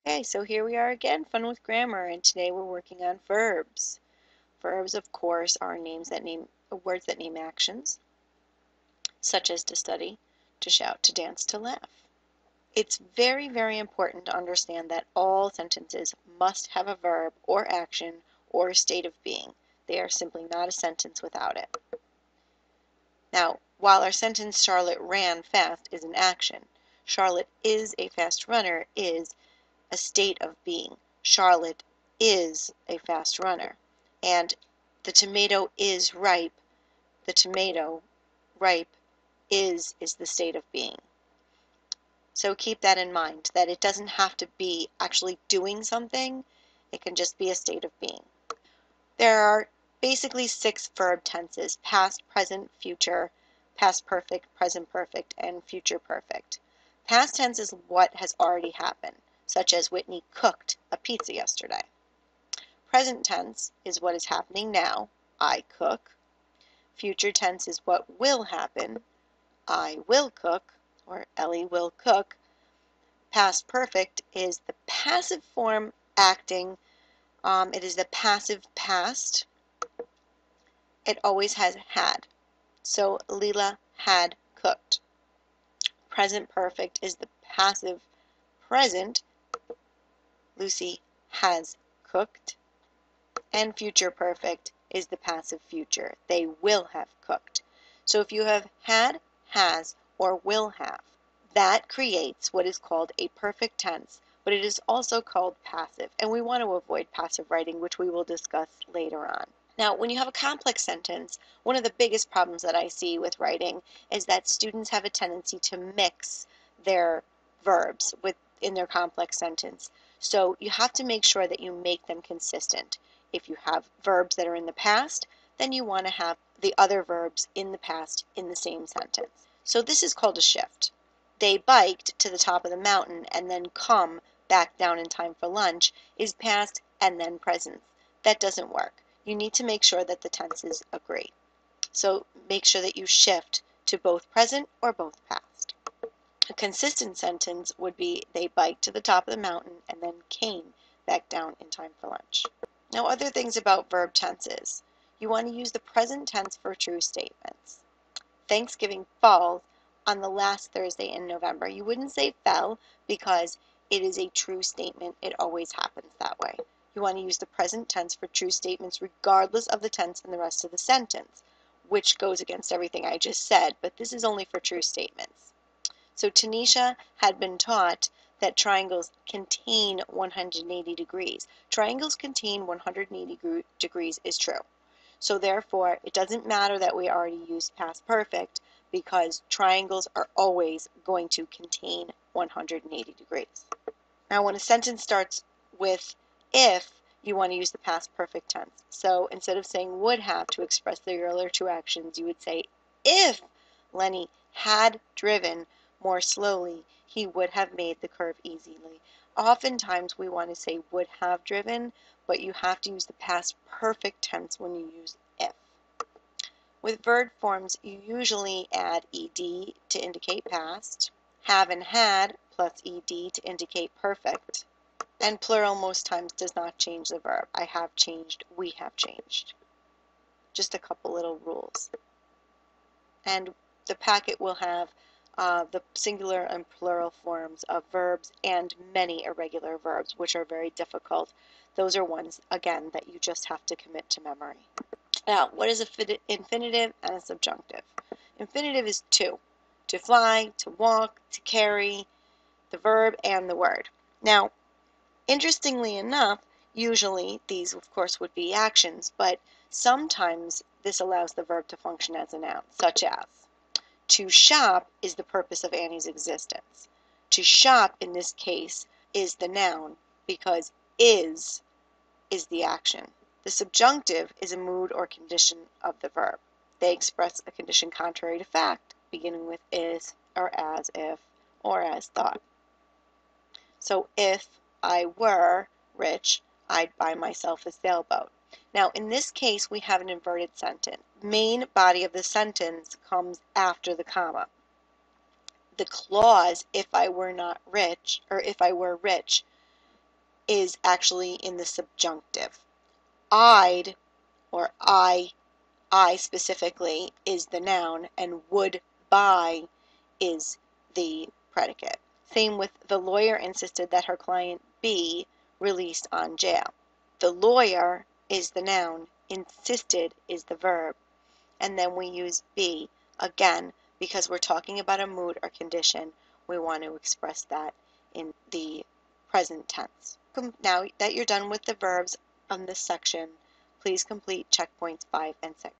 Okay, so here we are again, Fun with Grammar, and today we're working on verbs. Verbs, of course, are words that name actions, such as to study, to shout, to dance, to laugh. It's very, very important to understand that all sentences must have a verb or action or a state of being. They are simply not a sentence without it. Now, while our sentence Charlotte ran fast is an action, Charlotte is a fast runner is a state of being. Charlotte is a fast runner. And the tomato is ripe. The tomato, ripe, is the state of being. So keep that in mind, that it doesn't have to be actually doing something. It can just be a state of being. There are basically 6 verb tenses: past, present, future, past perfect, and future perfect. Past tense is what has already happened, such as Whitney cooked a pizza yesterday. Present tense is what is happening now, I cook. Future tense is what will happen, I will cook, or Ellie will cook. Past perfect is the passive form acting. It is the passive past. It always has had. So Leela had cooked. Present perfect is the passive present. Lucy has cooked. And future perfect is the passive future. They will have cooked. So if you have had, has, or will have, that creates what is called a perfect tense, but it is also called passive. And we want to avoid passive writing, which we will discuss later on. Now, when you have a complex sentence, one of the biggest problems that I see with writing is that students have a tendency to mix their verbs in their complex sentence. So you have to make sure that you make them consistent. If you have verbs that are in the past, then you want to have the other verbs in the past in the same sentence. So this is called a shift. They biked to the top of the mountain and then come back down in time for lunch is past and then present. That doesn't work. You need to make sure that the tenses agree. So make sure that you shift to both present or both past. A consistent sentence would be they biked to the top of the mountain and then came back down in time for lunch. Now, other things about verb tenses. You want to use the present tense for true statements. Thanksgiving falls on the last Thursday in November. You wouldn't say fell because it is a true statement. It always happens that way. You want to use the present tense for true statements regardless of the tense in the rest of the sentence, which goes against everything I just said, but this is only for true statements. So Tanisha had been taught that triangles contain 180 degrees. Triangles contain 180 degrees is true. So therefore, it doesn't matter that we already used past perfect because triangles are always going to contain 180 degrees. Now, when a sentence starts with if, you want to use the past perfect tense. So instead of saying would have to express the earlier two actions, you would say if Lenny had driven more slowly, he would have made the curve easily. Oftentimes we want to say would have driven, but you have to use the past perfect tense when you use if. With verb forms, you usually add ed to indicate past, have and had plus ed to indicate perfect, and plural most times does not change the verb. I have changed, we have changed. Just a couple little rules. And the packet will have the singular and plural forms of verbs and many irregular verbs, which are very difficult. Those are ones, again, that you just have to commit to memory. Now, what is an infinitive and a subjunctive? Infinitive is to fly, to walk, to carry, the verb and the word. Now, interestingly enough, usually these, of course, would be actions, but sometimes this allows the verb to function as a noun, such as to shop is the purpose of Annie's existence. To shop, in this case, is the noun because is the action. The subjunctive is a mood or condition of the verb. They express a condition contrary to fact, beginning with is, or as if, or as thought. So if I were rich, I'd buy myself a sailboat. Now, in this case, we have an inverted sentence. Main body of the sentence comes after the comma. The clause, if I were not rich, or if I were rich, is actually in the subjunctive. I'd, or I specifically, is the noun, and would buy is the predicate. Same with the lawyer insisted that her client be released on jail. The lawyer is the noun, insisted is the verb, and then we use be. Again, because we're talking about a mood or condition, we want to express that in the present tense. Now that you're done with the verbs on this section, please complete checkpoints 5 and 6.